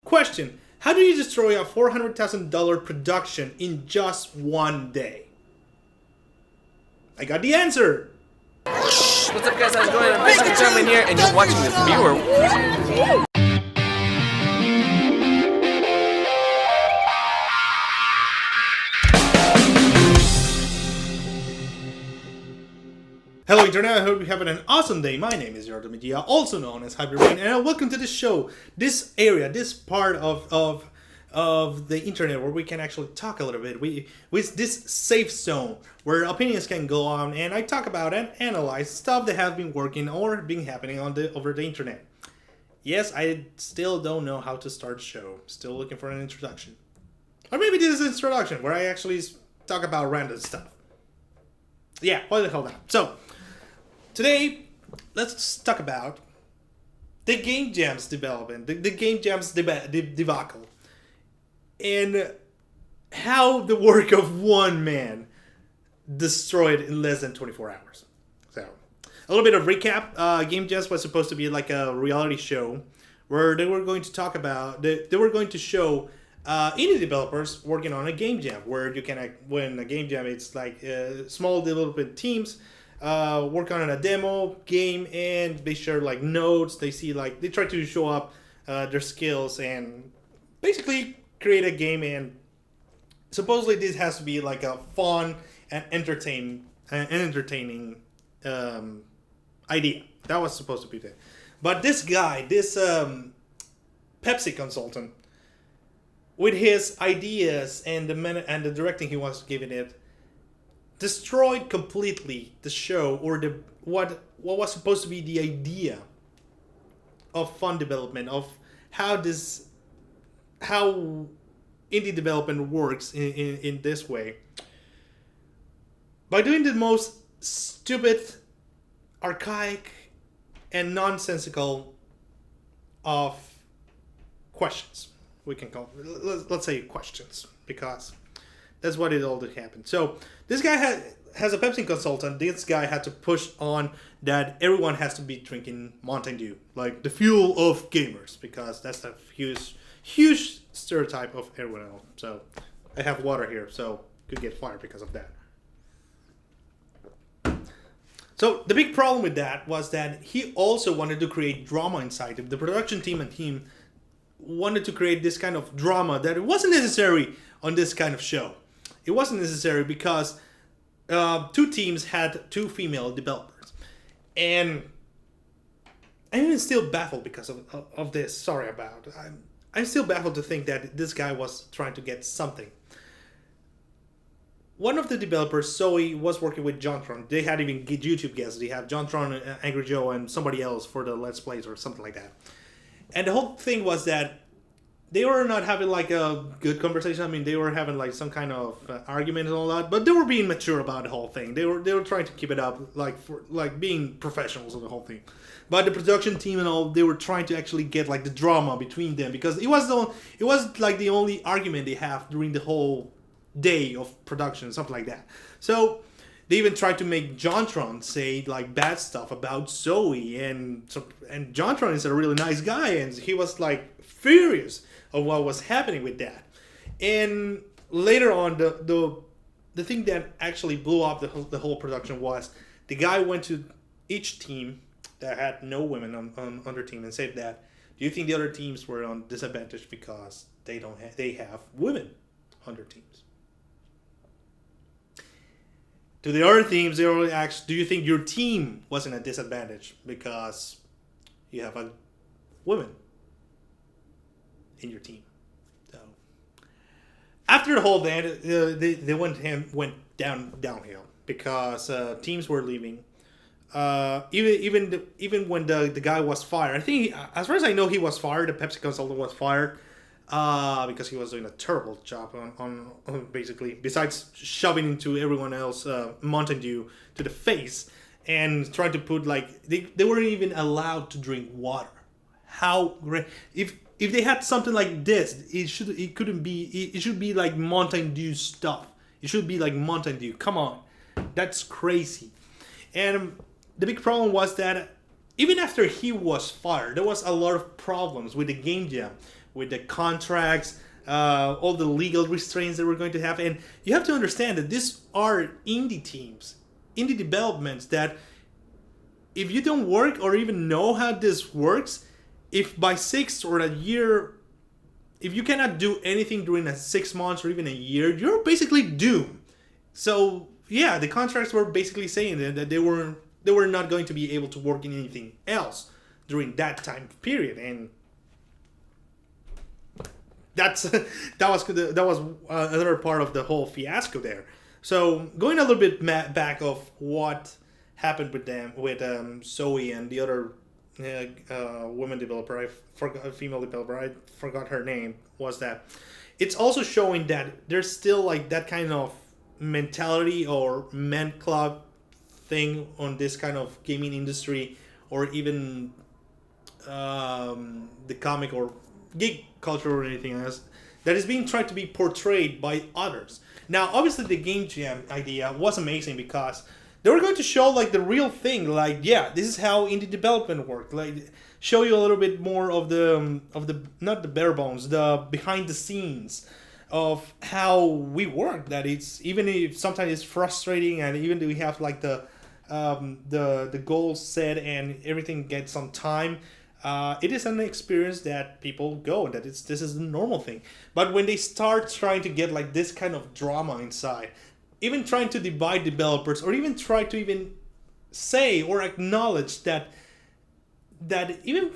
Question: how do you destroy a $400,000 production in just one day? I got the answer. What's up, guys? How's it going? I'm basically German here, and you're watching this viewer. Hello Internet, I hope you're having an awesome day. My name is S02EP04, also known as Hyperbrain, and welcome to this show, this area, this part of the internet where we can actually talk a little bit. With this safe zone where opinions can go on, and I talk about and analyze stuff that have been working or been happening over the internet. Yes, I still don't know how to start a show. Still looking for an introduction. Or maybe this is an introduction where I actually talk about random stuff. Yeah, what the hell not? So, today, let's talk about the Game Jam's development, the Game Jam's debacle, and how the work of one man destroyed in less than 24 hours. So, a little bit of recap. Game Jams was supposed to be like a reality show where they were going to talk about, they were going to show indie developers working on a game jam, where you can win a game jam. It's like small development teams work on a demo game, and they share like notes. They try to show up their skills and basically create a game. And supposedly this has to be like a fun and entertaining idea. That was supposed to be there. But this guy, this Pepsi consultant, with his ideas and the directing he was giving it, destroyed completely the show, or what was supposed to be the idea of fun development, of how indie development works in this way, by doing the most stupid, archaic, and nonsensical of questions. We can call let's say questions, because that's what it all did happen. So this guy has a Pepsi consultant. This guy had to push on that everyone has to be drinking Mountain Dew, like the fuel of gamers, because that's a huge stereotype of everyone else. So I have water here, so could get fired because of that. So the big problem with that was that he also wanted to create drama inside it. The production team and team wanted to create this kind of drama that it wasn't necessary on this kind of show. It wasn't necessary because two teams had two female developers. And I'm even still baffled because of this. Sorry about it. I'm still baffled to think that this guy was trying to get something. One of the developers, Zoe, was working with JonTron. They had even YouTube guests. They have JonTron, Angry Joe, and somebody else for the Let's Plays or something like that. And the whole thing was that they were not having like a good conversation. I mean, they were having like some kind of argument and all that, but they were being mature about the whole thing. They were trying to keep it up, like being professionals of the whole thing. But the production team and all, they were trying to actually get like the drama between them, because it was like the only argument they have during the whole day of production, something like that. So they even tried to make JonTron say like bad stuff about Zoe, and JonTron is a really nice guy, and he was like furious of what was happening with that. And later on, the thing that actually blew up the whole production was the guy went to each team that had no women on their team and said that, do you think the other teams were on disadvantage because they have women on their teams? To the other teams, they only asked, do you think your team was in a disadvantage because you have a woman in your team? So after the whole thing, they went downhill, because teams were leaving. Even when the guy was fired, I think as far as I know, he was fired. The Pepsi consultant was fired. Because he was doing a terrible job on basically, besides shoving into everyone else Mountain Dew to the face and trying to put like they weren't even allowed to drink water. How great! If they had something like this, it should be like Mountain Dew stuff. It should be like Mountain Dew. Come on, that's crazy. And the big problem was that even after he was fired, there was a lot of problems with the game jam, with the contracts, all the legal restraints that we're going to have. And you have to understand that these are indie teams, indie developments that if you don't work or even know how this works, if by 6 or a year, if you cannot do anything during a 6 months or even a year, you're basically doomed. So yeah, the contracts were basically saying that they were not going to be able to work in anything else during that time period, and that was another part of the whole fiasco there. So going a little bit back of what happened with them, with Zoe and the other woman developer, I forgot, a female developer, I forgot her name, was that it's also showing that there's still like that kind of mentality or man club thing on this kind of gaming industry, or even the comic or geek culture or anything else, that is being tried to be portrayed by others. Now, obviously, the Game Jam idea was amazing because they were going to show like the real thing, like, yeah, this is how indie development worked, like show you a little bit more of the not the bare bones, the behind the scenes of how we work. That it's, even if sometimes it's frustrating, and even though we have like the goals set and everything gets on time, it is an experience that people go, and that this is the normal thing. But when they start trying to get like this kind of drama inside, even trying to divide developers, or even try to even say or acknowledge that even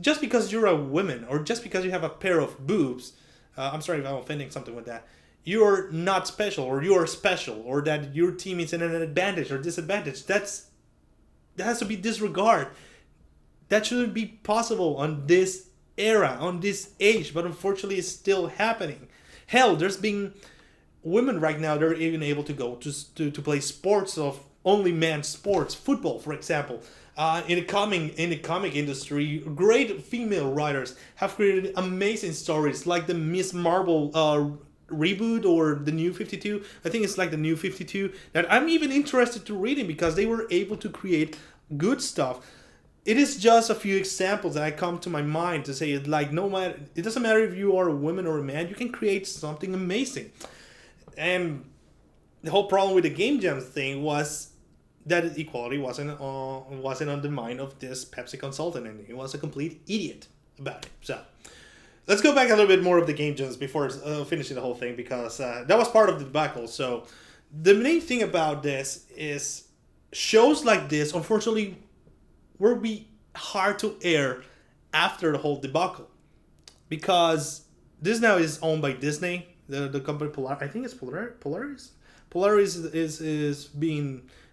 just because you're a woman, or just because you have a pair of boobs, I'm sorry if I'm offending something with that, you're not special, or you're special, or that your team is in an advantage or disadvantage. That has to be disregarded. That shouldn't be possible on this era, on this age, but unfortunately it's still happening. Hell, there's been women right now that are even able to go to play sports of only men sports, football, for example. In the comic industry, great female writers have created amazing stories, like the Miss Marvel reboot, or the New 52. I think it's like the New 52, that I'm even interested to reading, because they were able to create good stuff. It is just a few examples that I come to my mind to say it, like, no matter, it doesn't matter if you are a woman or a man, you can create something amazing. And the whole problem with the Game Jam thing was that equality wasn't on the mind of this Pepsi consultant, and he was a complete idiot about it. So let's go back a little bit more of the Game Jams before finishing the whole thing, because that was part of the debacle. So the main thing about this is shows like this, unfortunately, will be hard to air after the whole debacle, because this now is owned by Disney. The company I think it's Polaris. Polaris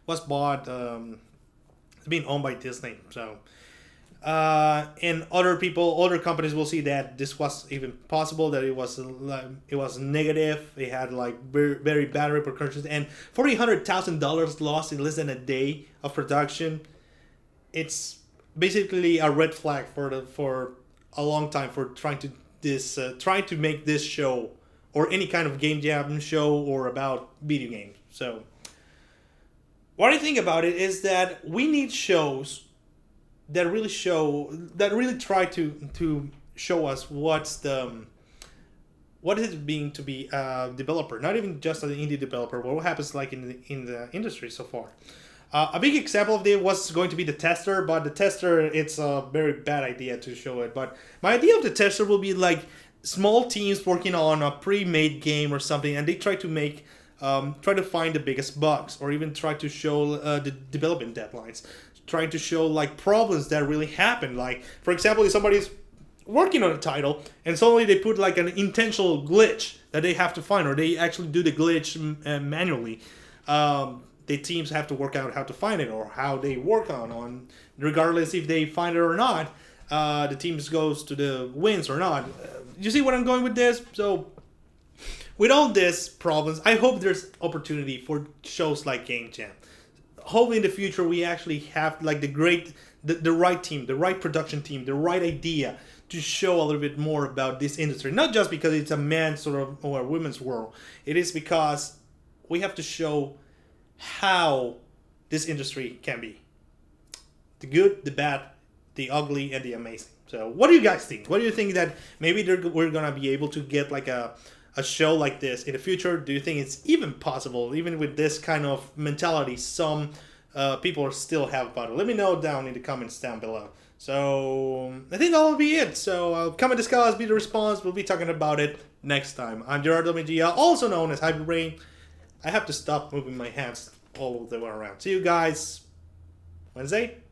was bought. It's being owned by Disney. So, and other companies will see that this was even possible. That it was negative. It had like very, very bad repercussions, and $400,000 lost in less than a day of production. It's basically a red flag for a long time for trying to make this show, or any kind of Game Jam show, or about video games. So what I think about it is that we need shows that really try to show us what is it being to be a developer, not even just an indie developer, but what happens like in the industry so far. A big example of it was going to be the tester, but the tester, it's a very bad idea to show it. But my idea of the tester will be like small teams working on a pre-made game or something, and they try to find the biggest bugs, or even try to show the development deadlines, trying to show like problems that really happen. Like, for example, if somebody's working on a title and suddenly they put like an intentional glitch that they have to find, or they actually do the glitch manually. The teams have to work out how to find it, or how they work on regardless if they find it or not. The teams goes to the wins or not. You see what I'm going with this? So with all these problems, I hope there's opportunity for shows like Game Jam. Hopefully in the future we actually have like the right team, the right production team, the right idea to show a little bit more about this industry. Not just because it's a man's or a women's world. It is because we have to show how this industry can be. The good, the bad, the ugly, and the amazing. So what do you guys think? What do you think that maybe we're gonna be able to get like a show like this in the future? Do you think it's even possible, even with this kind of mentality some people still have about it? Let me know down in the comments down below. So I think that will be it. So come and discuss, be the response. We'll be talking about it next time. I'm Gerardo Media, also known as Hyperbrain. I have to stop moving my hands all the way around. See you guys Wednesday.